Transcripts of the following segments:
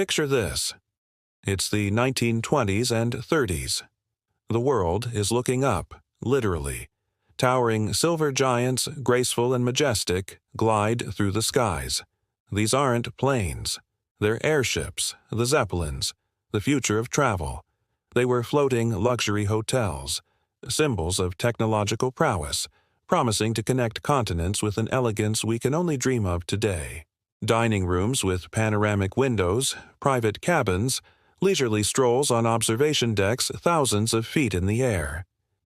Picture this. It's the 1920s and 30s. The world is looking up, literally. Towering silver giants, graceful and majestic, glide through the skies. These aren't planes. They're airships, the Zeppelins, the future of travel. They were floating luxury hotels, symbols of technological prowess, promising to connect continents with an elegance we can only dream of today. Dining rooms with panoramic windows, private cabins, leisurely strolls on observation decks thousands of feet in the air.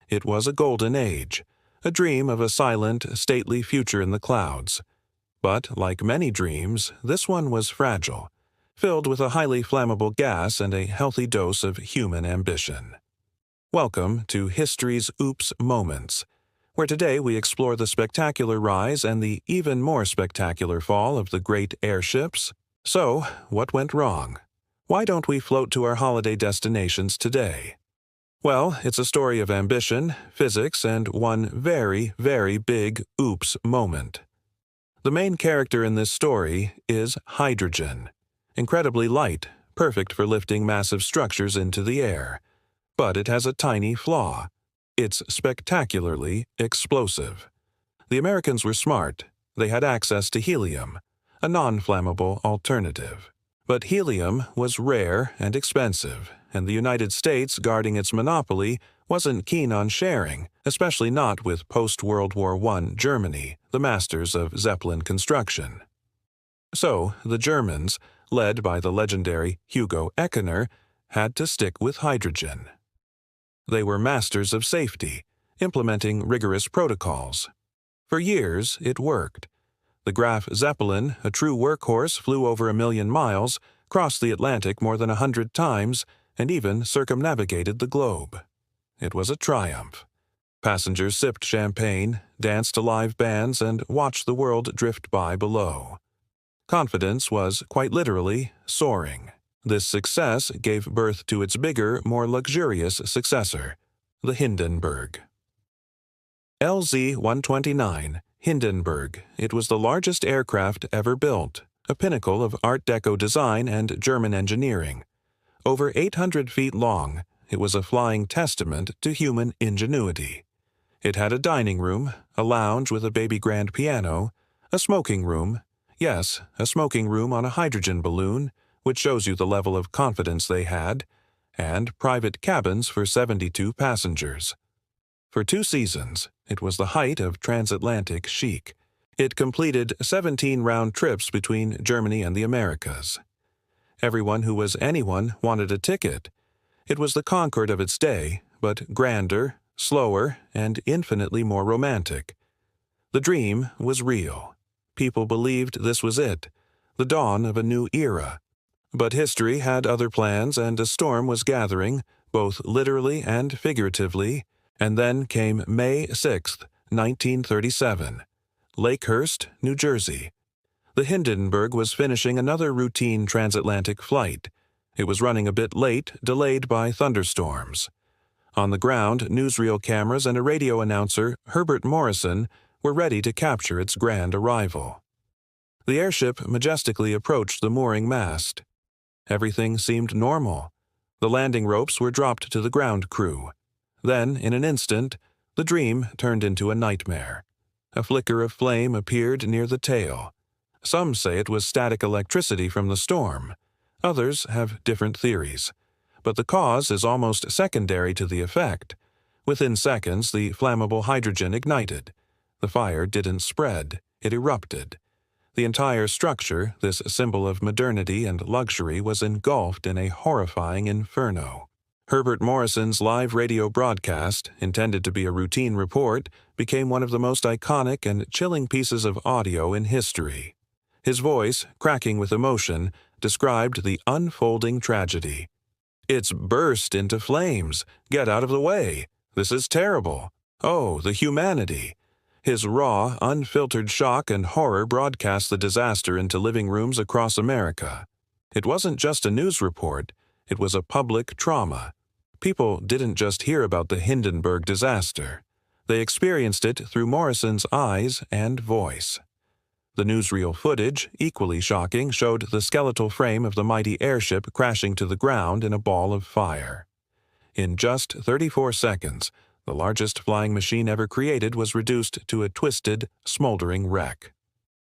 It was a golden age, a dream of a silent, stately future in the clouds. But, like many dreams, this one was fragile, filled with a highly flammable gas and a healthy dose of human ambition. Welcome to History's Oops Moments, where today we explore the spectacular rise and the even more spectacular fall of the great airships. So, what went wrong? Why don't we float to our holiday destinations today? Well, it's a story of ambition, physics, and one very, very big oops moment. The main character in this story is hydrogen. Incredibly light, perfect for lifting massive structures into the air. But it has a tiny flaw. It's spectacularly explosive. The Americans were smart. They had access to helium, a non-flammable alternative. But helium was rare and expensive, and the United States, guarding its monopoly, wasn't keen on sharing, especially not with post-World War I Germany, the masters of Zeppelin construction. So, the Germans, led by the legendary Hugo Eckener, had to stick with hydrogen. They were masters of safety, implementing rigorous protocols. For years, it worked. The Graf Zeppelin, a true workhorse, flew over 1 million miles, crossed the Atlantic more than 100 times, and even circumnavigated the globe. It was a triumph. Passengers sipped champagne, danced to live bands, and watched the world drift by below. Confidence was, quite literally, soaring. This success gave birth to its bigger, more luxurious successor, the Hindenburg. LZ-129, Hindenburg. It was the largest aircraft ever built, a pinnacle of Art Deco design and German engineering. Over 800 feet long, it was a flying testament to human ingenuity. It had a dining room, a lounge with a baby grand piano, a smoking room, yes, a smoking room on a hydrogen balloon, which shows you the level of confidence they had, and private cabins for 72 passengers. For 2 seasons, it was the height of transatlantic chic. It completed 17 round trips between Germany and the Americas. Everyone who was anyone wanted a ticket. It was the Concorde of its day, but grander, slower, and infinitely more romantic. The dream was real. People believed this was it, the dawn of a new era. But history had other plans, and a storm was gathering, both literally and figuratively, and then came May 6, 1937, Lakehurst, New Jersey. The Hindenburg was finishing another routine transatlantic flight. It was running a bit late, delayed by thunderstorms. On the ground, newsreel cameras and a radio announcer, Herbert Morrison, were ready to capture its grand arrival. The airship majestically approached the mooring mast. Everything seemed normal. The landing ropes were dropped to the ground crew. Then, in an instant, the dream turned into a nightmare. A flicker of flame appeared near the tail. Some say it was static electricity from the storm. Others have different theories. But the cause is almost secondary to the effect. Within seconds, the flammable hydrogen ignited. The fire didn't spread, it erupted. The entire structure, this symbol of modernity and luxury, was engulfed in a horrifying inferno. Herbert Morrison's live radio broadcast, intended to be a routine report, became one of the most iconic and chilling pieces of audio in history. His voice, cracking with emotion, described the unfolding tragedy. "It's burst into flames. Get out of the way. This is terrible. Oh, the humanity." His raw, unfiltered shock and horror broadcast the disaster into living rooms across America. It wasn't just a news report, it was a public trauma. People didn't just hear about the Hindenburg disaster. They experienced it through Morrison's eyes and voice. The newsreel footage, equally shocking, showed the skeletal frame of the mighty airship crashing to the ground in a ball of fire. In just 34 seconds, the largest flying machine ever created was reduced to a twisted, smoldering wreck.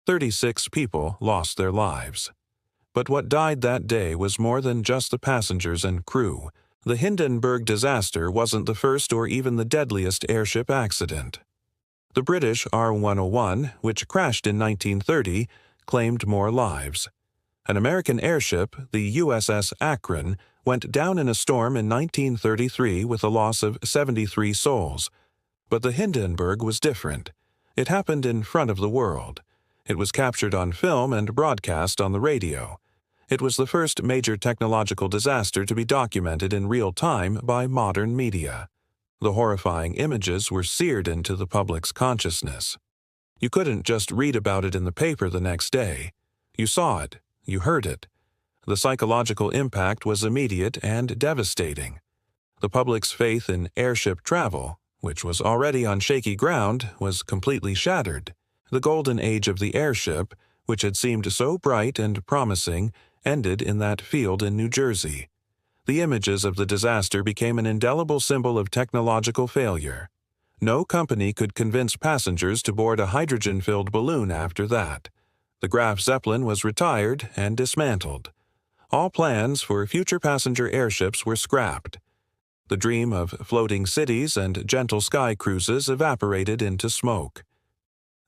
36 people lost their lives. But what died that day was more than just the passengers and crew. The Hindenburg disaster wasn't the first or even the deadliest airship accident. The British R-101, which crashed in 1930, claimed more lives. An American airship, the USS Akron, went down in a storm in 1933 with a loss of 73 souls. But the Hindenburg was different. It happened in front of the world. It was captured on film and broadcast on the radio. It was the first major technological disaster to be documented in real time by modern media. The horrifying images were seared into the public's consciousness. You couldn't just read about it in the paper the next day. You saw it. You heard it. The psychological impact was immediate and devastating. The public's faith in airship travel, which was already on shaky ground, was completely shattered. The golden age of the airship, which had seemed so bright and promising, ended in that field in New Jersey. The images of the disaster became an indelible symbol of technological failure. No company could convince passengers to board a hydrogen-filled balloon after that. The Graf Zeppelin was retired and dismantled. All plans for future passenger airships were scrapped. The dream of floating cities and gentle sky cruises evaporated into smoke.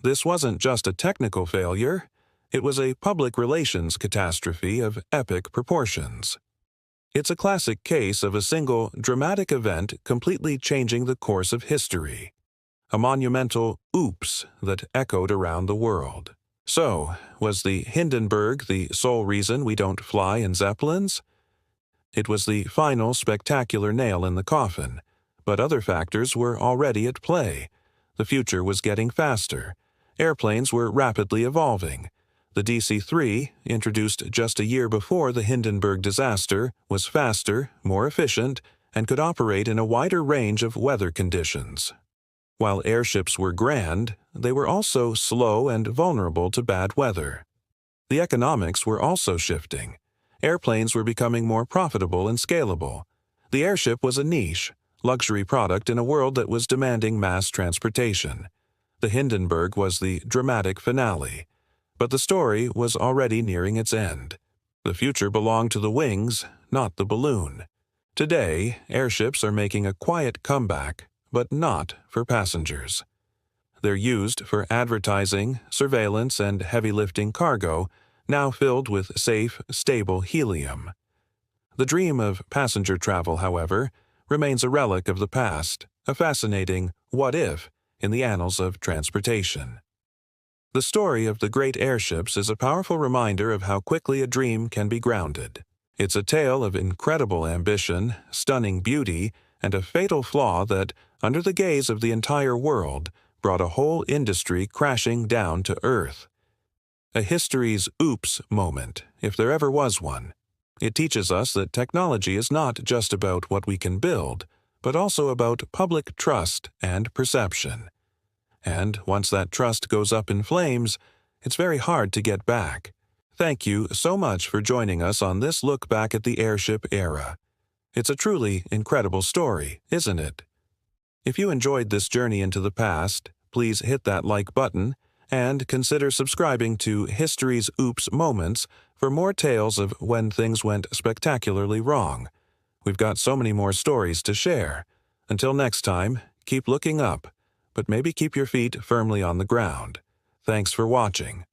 This wasn't just a technical failure, it was a public relations catastrophe of epic proportions. It's a classic case of a single, dramatic event completely changing the course of history. A monumental oops that echoed around the world. So, was the Hindenburg the sole reason we don't fly in Zeppelins? It was the final spectacular nail in the coffin, but other factors were already at play. The future was getting faster. Airplanes were rapidly evolving. The DC-3, introduced just a year before the Hindenburg disaster, was faster, more efficient, and could operate in a wider range of weather conditions. While airships were grand, they were also slow and vulnerable to bad weather. The economics were also shifting. Airplanes were becoming more profitable and scalable. The airship was a niche, luxury product in a world that was demanding mass transportation. The Hindenburg was the dramatic finale. But the story was already nearing its end. The future belonged to the wings, not the balloon. Today, airships are making a quiet comeback, but not for passengers. They're used for advertising, surveillance, and heavy-lifting cargo, now filled with safe, stable helium. The dream of passenger travel, however, remains a relic of the past, a fascinating what-if in the annals of transportation. The story of the great airships is a powerful reminder of how quickly a dream can be grounded. It's a tale of incredible ambition, stunning beauty, and a fatal flaw that, under the gaze of the entire world, brought a whole industry crashing down to earth. A history's oops moment, if there ever was one. It teaches us that technology is not just about what we can build, but also about public trust and perception. And once that trust goes up in flames, it's very hard to get back. Thank you so much for joining us on this look back at the airship era. It's a truly incredible story, isn't it? If you enjoyed this journey into the past, please hit that like button and consider subscribing to History's Oops Moments for more tales of when things went spectacularly wrong. We've got so many more stories to share. Until next time, keep looking up, but maybe keep your feet firmly on the ground. Thanks for watching.